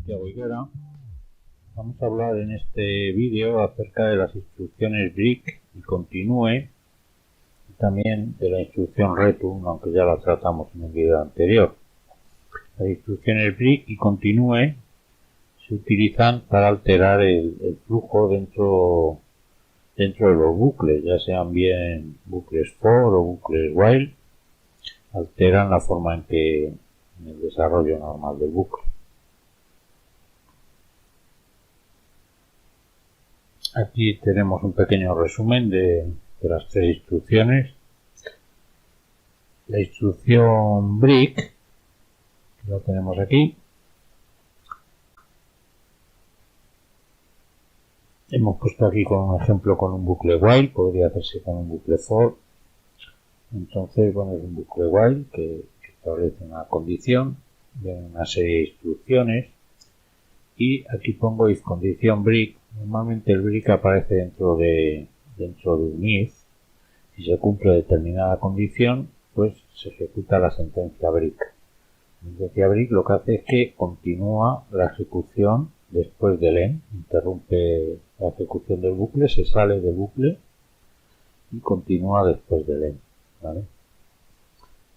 Santiago Higuera. Vamos a hablar en este vídeo acerca de las instrucciones break y continue, y también de la instrucción return, aunque ya la tratamos en un vídeo anterior. Las instrucciones break y continue se utilizan para alterar el flujo dentro de los bucles, ya sean bien bucles for o bucles while. Alteran la forma en el desarrollo normal del bucle. Aquí tenemos un pequeño resumen de las tres instrucciones. La instrucción break, que lo tenemos aquí. Hemos puesto aquí con un ejemplo con un bucle while, podría hacerse con un bucle for. Entonces, bueno, es un bucle while que establece una condición, viene una serie de instrucciones, y aquí pongo if condition break. Normalmente el break aparece dentro de un if. Si se cumple determinada condición, pues se ejecuta la sentencia break. La sentencia break lo que hace es que continúa la ejecución después del end, interrumpe la ejecución del bucle, se sale del bucle y continúa después del end, ¿vale?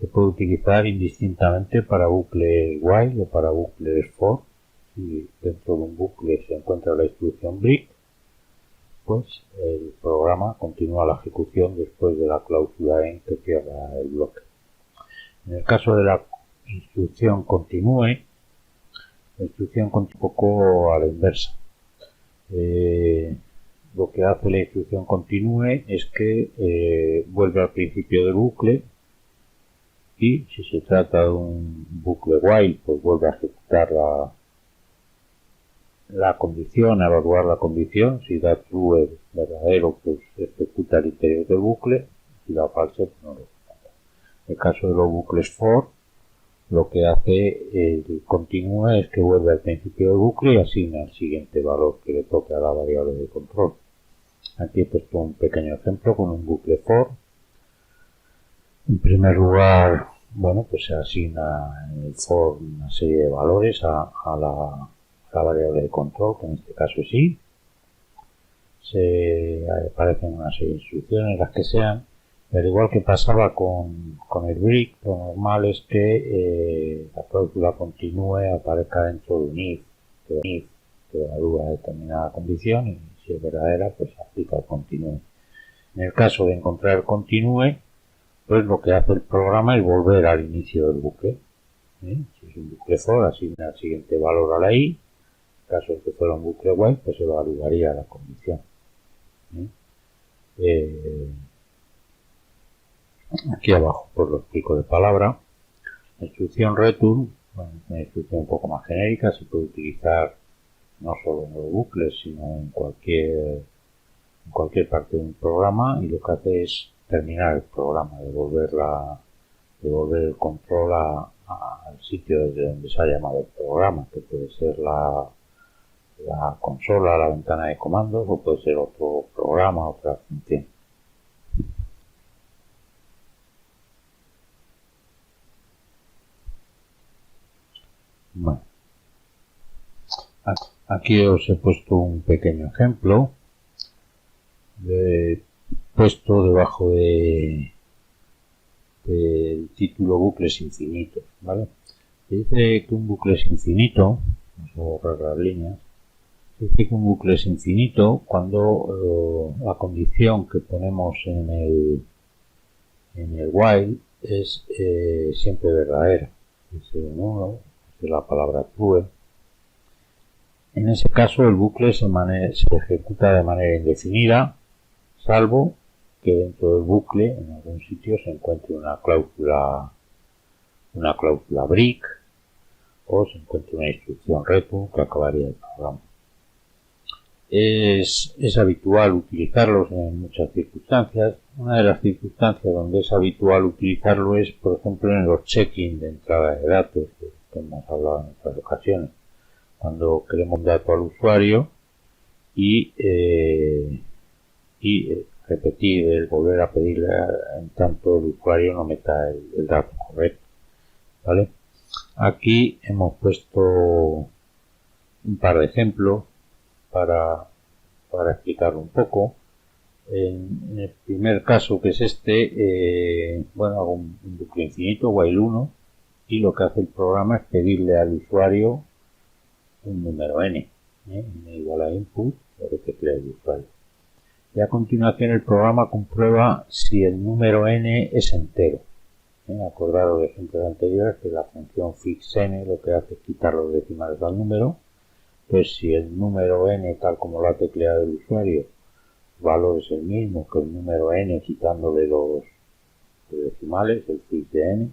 Se puede utilizar indistintamente para bucles while o para bucles for. Si dentro de un bucle se encuentra la instrucción break, pues el programa continúa la ejecución después de la cláusula end que cierra el bloque. En el caso de la instrucción continue, la instrucción continúa un poco a la inversa. Lo que hace la instrucción continue es que vuelve al principio del bucle, y si se trata de un bucle while, pues vuelve a ejecutar la condición, a evaluar la condición. Si da true es verdadero, pues ejecuta el interior del bucle, si da false, pues no lo ejecuta. En el caso de los bucles for, lo que hace el continue es que vuelve al principio del bucle y asigna el siguiente valor que le toque a la variable de control. Aquí he puesto un pequeño ejemplo con un bucle for. En primer lugar, bueno, pues se asigna en el for una serie de valores a la variable de control, que en este caso es i. Se aparecen una serie de instrucciones, las que sean. Al igual que pasaba con el break, lo normal es que la cláusula continue aparezca dentro de un if que evalúa determinada condición, y si es verdadera, pues aplica el continue. En el caso de encontrar el continue, pues lo que hace el programa es volver al inicio del bucle. Si es un bucle for, asigna el siguiente valor a la i. En caso de que fuera un bucle while, pues evaluaría la condición. Aquí abajo pues lo explico de palabra. La instrucción return, bueno, es una instrucción un poco más genérica, se puede utilizar no solo en los bucles, sino en cualquier parte de un programa, y lo que hace es terminar el programa, devolver el control al sitio desde donde se ha llamado el programa, que puede ser la consola, la ventana de comandos, o puede ser otro programa, otra función. Bueno, aquí os he puesto un pequeño ejemplo puesto debajo del título bucles infinitos, ¿vale? Se dice que un bucle es infinito, vamos a borrar las líneas. Se dice que un bucle es infinito cuando la condición que ponemos en el while es siempre verdadera. Es un 1, es la palabra true. En ese caso el bucle se ejecuta de manera indefinida, salvo que dentro del bucle en algún sitio se encuentre una cláusula break, o se encuentre una instrucción return que acabaría el programa. Es habitual utilizarlos en muchas circunstancias. Una de las circunstancias donde es habitual utilizarlo es, por ejemplo, en los check-in de entrada de datos, que hemos hablado en otras ocasiones. Cuando queremos un dato al usuario y repetir, volver a pedirle en tanto el usuario no meta el dato correcto, ¿vale? Aquí hemos puesto un par de ejemplos para explicarlo un poco. En el primer caso, que es este, bueno, hago un bucle infinito, while 1, y lo que hace el programa es pedirle al usuario un número n, n igual a input, lo que teclea el usuario. Y a continuación el programa comprueba si el número n es entero. Acordaros de ejemplos anteriores que la función fixN lo que hace es quitar los decimales al número. Pues si el número n, tal como lo ha tecleado el usuario, el valor es el mismo que el número n quitándole los decimales, el fix de n,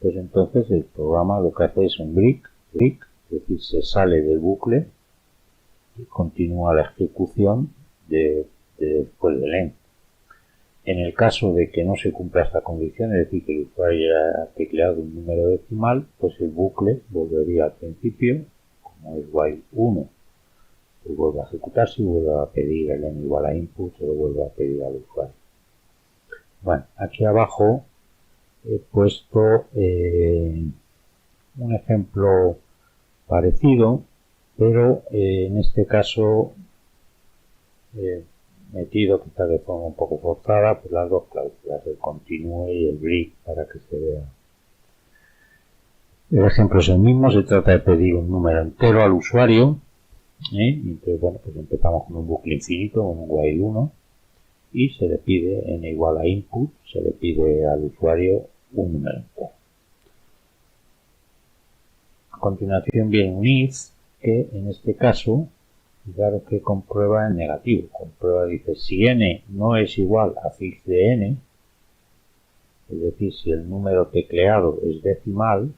pues entonces el programa lo que hace es un break, es decir, se sale del bucle y continúa la ejecución después del end. En el caso de que no se cumpla esta condición, es decir, que el usuario haya tecleado un número decimal, pues el bucle volvería al principio, como es while 1, pues vuelve a ejecutarse y vuelve a pedir el n igual a input, se lo vuelve a pedir al usuario. Bueno, aquí abajo he puesto un ejemplo parecido, pero en este caso metido quizás de forma un poco forzada pues las dos cláusulas, el continue y el break, para que se vea. El ejemplo es el mismo, se trata de pedir un número entero al usuario, y entonces bueno, pues empezamos con un bucle infinito, con un while 1, y se le pide n igual a input, se le pide al usuario un número entero. A continuación viene un if, que en este caso, claro que comprueba en negativo. Comprueba, dice, si n no es igual a fix de n, es decir, si el número tecleado es decimal,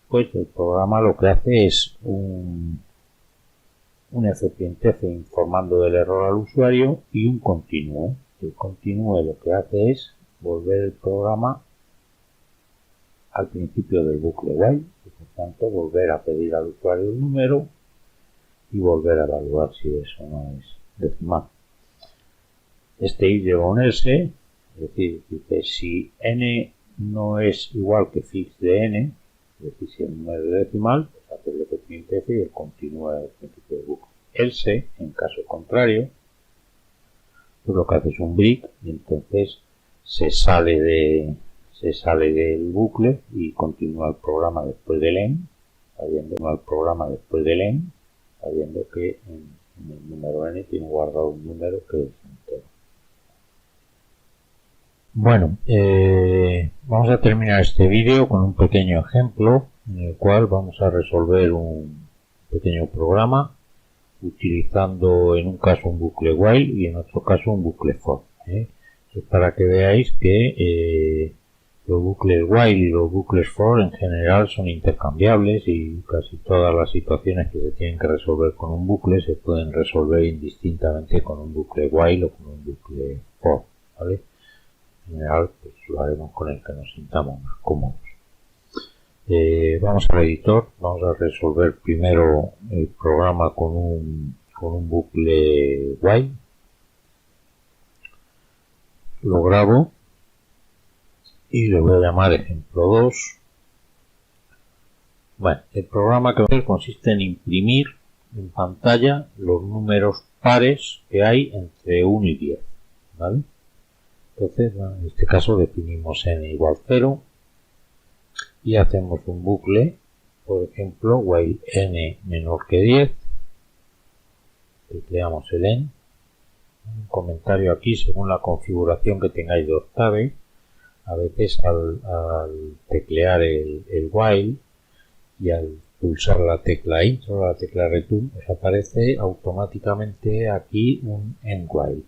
pues el programa lo que hace es un fprintf informando del error al usuario y un continue. El continue lo que hace es volver el programa al principio del bucle while, y por tanto volver a pedir al usuario el número y volver a evaluar si eso no es decimal. Este if lleva un else, es decir, dice si n no es igual que fix de n, es decir, si el número es decimal, pues hace el fprintf y el continúa al principio del bucle. Else, en caso contrario, pues lo que hace es un break y entonces se sale del bucle y continúa el programa después del end, sabiendo que en el número n tiene guardado un número que es entero. Bueno, vamos a terminar este vídeo con un pequeño ejemplo en el cual vamos a resolver un pequeño programa utilizando en un caso un bucle while y en otro caso un bucle for. Es para que veáis que los bucles while y los bucles for en general son intercambiables y casi todas las situaciones que se tienen que resolver con un bucle se pueden resolver indistintamente con un bucle while o con un bucle for, ¿vale? En general pues lo haremos con el que nos sintamos más cómodos. Vamos al editor, vamos a resolver primero el programa con un bucle while. Lo grabo y le voy a llamar ejemplo 2. Bueno, el programa que voy a hacer consiste en imprimir en pantalla los números pares que hay entre 1 y 10, ¿vale? Entonces, bueno, en este caso definimos n igual 0 y hacemos un bucle, por ejemplo, while n menor que 10, tecleamos el end, un comentario aquí según la configuración que tengáis de Octave. A veces al teclear el while y al pulsar la tecla intro, la tecla return, os aparece automáticamente aquí un end while,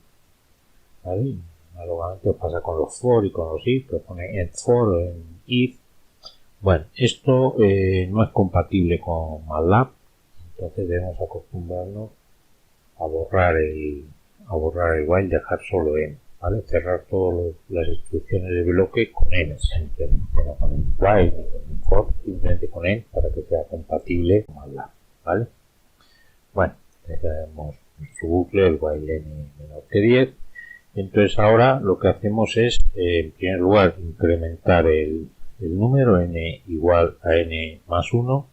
¿vale? Análogamente os pasa con los for y con los if, que pone end for o end if. Bueno, esto no es compatible con MATLAB, entonces debemos acostumbrarnos a borrar el while, dejar solo end, ¿vale? Cerrar todas las instrucciones de bloque con end, no con el while ni con el for, simplemente con end para que sea compatible con MATLAB, ¿vale? Bueno, tenemos nuestro bucle, el while n menor que 10. Entonces ahora lo que hacemos es, en primer lugar, incrementar el número n igual a n más 1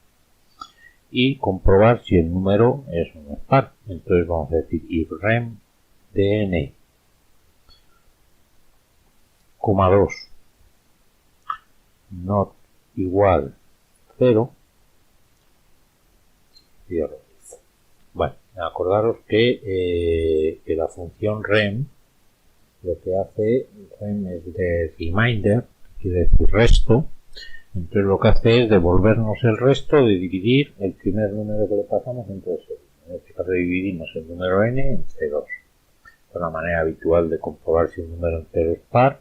y comprobar si el número es un par. Entonces vamos a decir if rem de n, 2 not igual 0, cierro. Bueno, acordaros que la función rem lo que hace, rem es de reminder, quiere decir resto. Entonces lo que hace es devolvernos el resto de dividir el primer número que le pasamos entre 0. En este caso dividimos el número n entre 2. Es una manera habitual de comprobar si un número entero es par.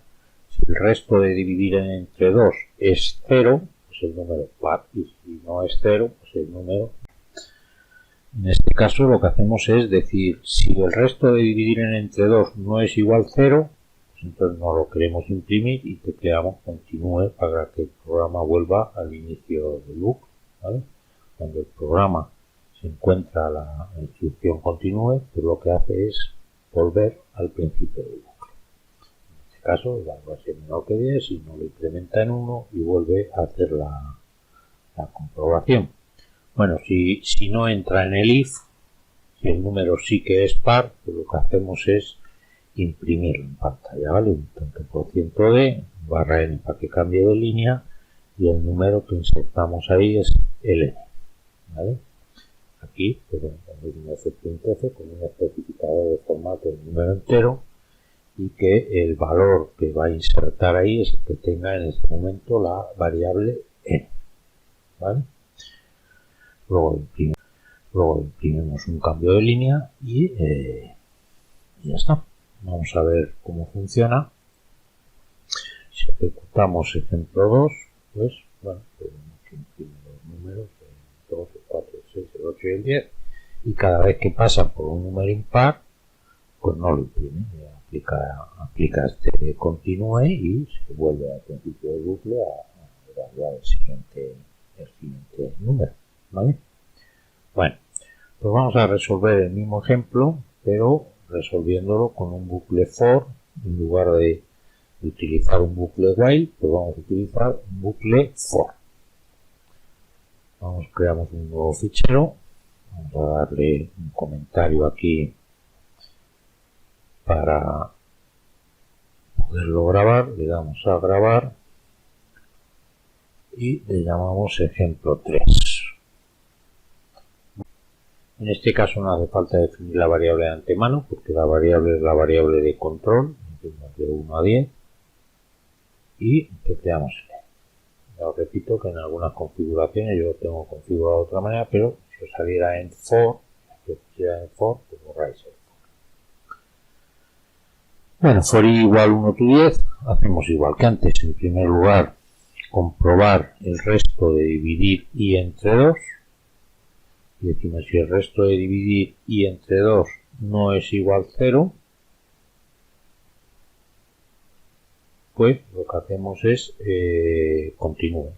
Si el resto de dividir entre 2 es 0, pues el número es par. Y si no es 0, pues el número... En este caso lo que hacemos es decir, si el resto de dividir entre 2 no es igual 0, pues entonces no lo queremos imprimir y tecleamos continúe para que el programa vuelva al inicio del loop, ¿vale? Cuando el programa se encuentra la instrucción continúe, pues lo que hace es volver al principio del bucle. En este caso el valor va a ser menor que 10 y no lo incrementa en 1 y vuelve a hacer la comprobación. Bueno, si no entra en el if, si el número sí que es par, pues lo que hacemos es imprimirlo en pantalla, ¿vale? Un tanto por ciento de barra n para que cambie de línea y el número que insertamos ahí es el n, ¿vale? Aquí, pues tenemos un f.f con un especificador de formato de número entero y que el valor que va a insertar ahí es el que tenga en este momento la variable n, ¿vale? Luego imprimimos un cambio de línea y ya está. Vamos a ver cómo funciona. Si ejecutamos ejemplo 2, pues bueno, tenemos que imprimir los números el 2, el 4, el 6, el 8 y el 10 y cada vez que pasa por un número impar, pues no lo imprime, aplica este continúe y se vuelve al principio del bucle a evaluar el siguiente número, ¿vale? Bueno, pues vamos a resolver el mismo ejemplo, pero resolviéndolo con un bucle for. En lugar de utilizar un bucle while, pues vamos a utilizar un bucle for. Creamos un nuevo fichero, vamos a darle un comentario aquí para poderlo grabar, le damos a grabar y le llamamos ejemplo 3. En este caso no hace falta definir la variable de antemano porque la variable es la variable de control, de 1 a 10 y tecleamos el E. Ya os repito que en algunas configuraciones yo lo tengo configurado de otra manera, pero si os saliera en for, pues borráis el for. Bueno, for i igual 1 to 10, hacemos igual que antes. En primer lugar, comprobar el resto de dividir i entre 2. Y decimos si el resto de dividir i entre 2 no es igual 0, pues lo que hacemos es continúe,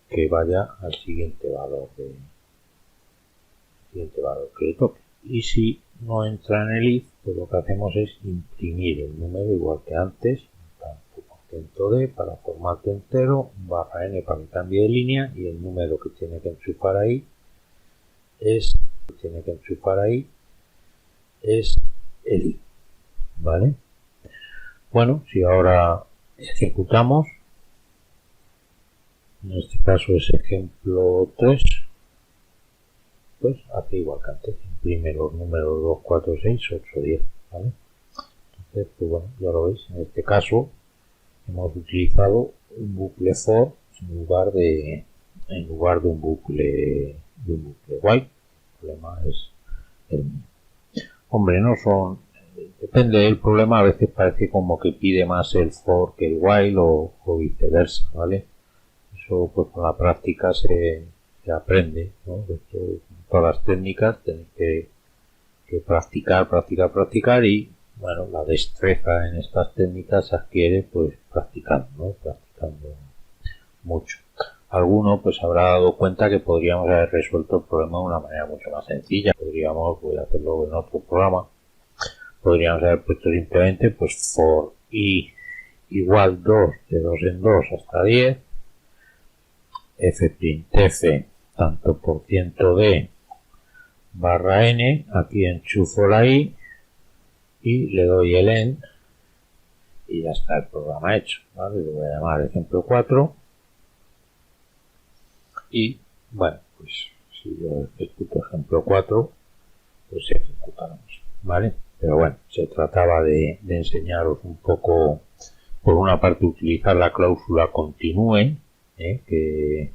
que vaya al siguiente valor que le toque. Y si no entra en el if, pues lo que hacemos es imprimir el número igual que antes, tanto por ciento de para formato entero, barra n para que cambie de línea y el número que tiene que enchufar ahí es el i, ¿vale? Bueno, si ahora ejecutamos, en este caso es ejemplo 3, pues hace igual que antes, imprime los números 2, 4, 6, 8, 10, ¿vale? Entonces, pues bueno, ya lo veis, en este caso hemos utilizado un bucle for en lugar de un bucle while. El problema es el mismo. Hombre, no son, depende del problema, a veces parece como que pide más el for que el while o viceversa, ¿vale? Eso pues con la práctica se aprende, ¿no? Esto, todas las técnicas tenéis que practicar y bueno, la destreza en estas técnicas se adquiere pues practicando, ¿no? Practicando mucho. Alguno pues habrá dado cuenta que podríamos haber resuelto el problema de una manera mucho más sencilla. Voy a hacerlo en otro programa, podríamos haber puesto simplemente pues for i igual 2 de 2 en 2 hasta 10, fprintf tanto por ciento d barra n, aquí enchufo la i y le doy el end y ya está el programa hecho, ¿vale? Le voy a llamar ejemplo 4 y bueno, pues si yo ejecuto ejemplo 4 pues se ejecuta lo mismo, ¿vale? Pero bueno, se trataba de enseñaros un poco, por una parte utilizar la cláusula continúe, que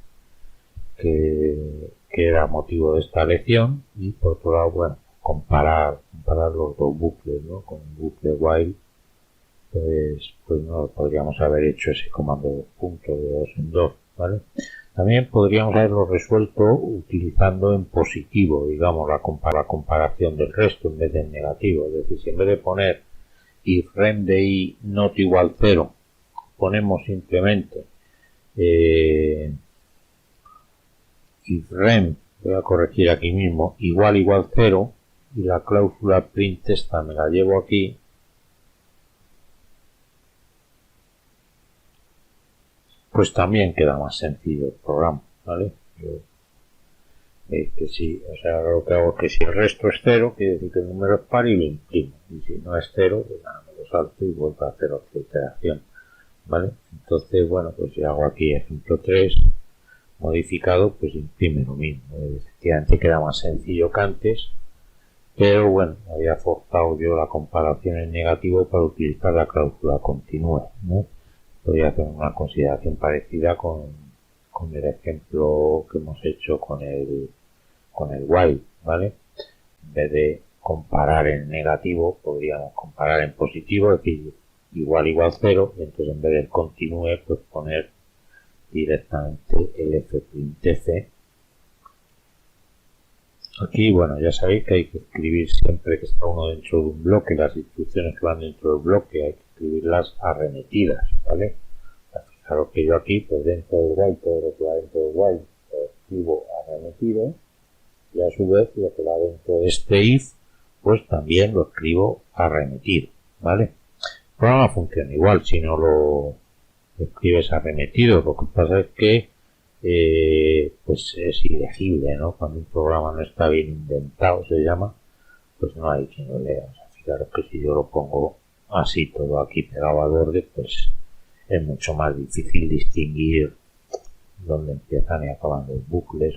era motivo de esta lección, y por otro lado, bueno, comparar los dos bucles, ¿no? Con el bucle while, pues no podríamos haber hecho ese comando punto de 2 en 2, ¿vale? También podríamos haberlo resuelto utilizando en positivo, digamos, la comparación del resto en vez de en negativo. Es decir, si en vez de poner if rem de i not igual 0, ponemos simplemente if rem, voy a corregir aquí mismo, igual 0, y la cláusula print esta me la llevo aquí, pues también queda más sencillo el programa, ¿vale? Que si, o sea, lo que hago es que si el resto es 0, quiere decir que el número es par y lo imprimo, y si no es 0, pues nada, me lo salto y vuelvo a hacer otra iteración, ¿vale? Entonces, bueno, pues si hago aquí ejemplo 3 modificado, pues imprime lo mismo. Efectivamente queda más sencillo que antes, pero bueno, había forzado yo la comparación en negativo para utilizar la cláusula continúe, ¿no? Podría hacer una consideración parecida con el ejemplo que hemos hecho con el while, ¿vale? En vez de comparar en negativo, podríamos comparar en positivo, es decir, igual 0, y entonces en vez del continúe, pues poner directamente el fprintf. Aquí, bueno, ya sabéis que hay que escribir siempre que está uno dentro de un bloque, las instrucciones que van dentro del bloque hay que escribirlas arremetidas, ¿vale? Fijaros que yo aquí, pues dentro del while, todo lo que va dentro del while lo escribo arremetido, y a su vez lo que va dentro de este if, pues también lo escribo arremetido, ¿vale? El programa funciona igual si no lo escribes arremetido. Lo que pasa es que pues es ilegible, ¿no? Cuando un programa no está bien inventado, se llama, pues no hay quien lo lea. O sea, fijaros que si yo lo pongo así todo aquí pegado al borde, pues es mucho más difícil distinguir dónde empiezan y acaban los bucles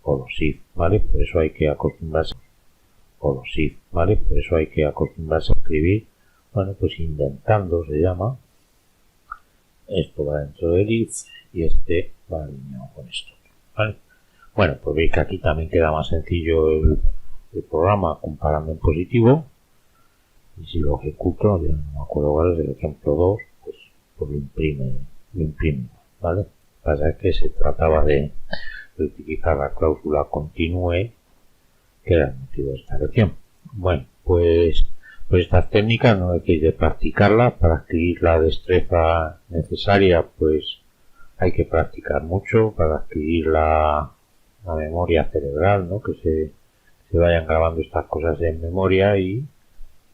o los if, ¿vale? Por eso hay que acostumbrarse a escribir, bueno, pues indentando se llama. Esto va dentro del if y este va alineado con esto, ¿vale? Bueno, pues veis que aquí también queda más sencillo el programa comparando en positivo, y si lo ejecuto, ya no me acuerdo cuál es el ejemplo 2, pues lo imprime, ¿vale? Pasa es que se trataba de utilizar la cláusula continúe, que era el motivo de esta lección. Bueno, pues estas técnicas no hay que practicarlas. Para adquirir la destreza necesaria, pues hay que practicar mucho para adquirir la memoria cerebral, ¿no? Que se vayan grabando estas cosas en memoria y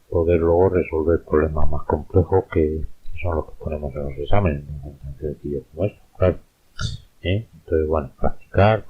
poder luego resolver problemas más complejos que son los que ponemos en los exámenes, no tan sencillos como esto, claro. Entonces, bueno, practicar.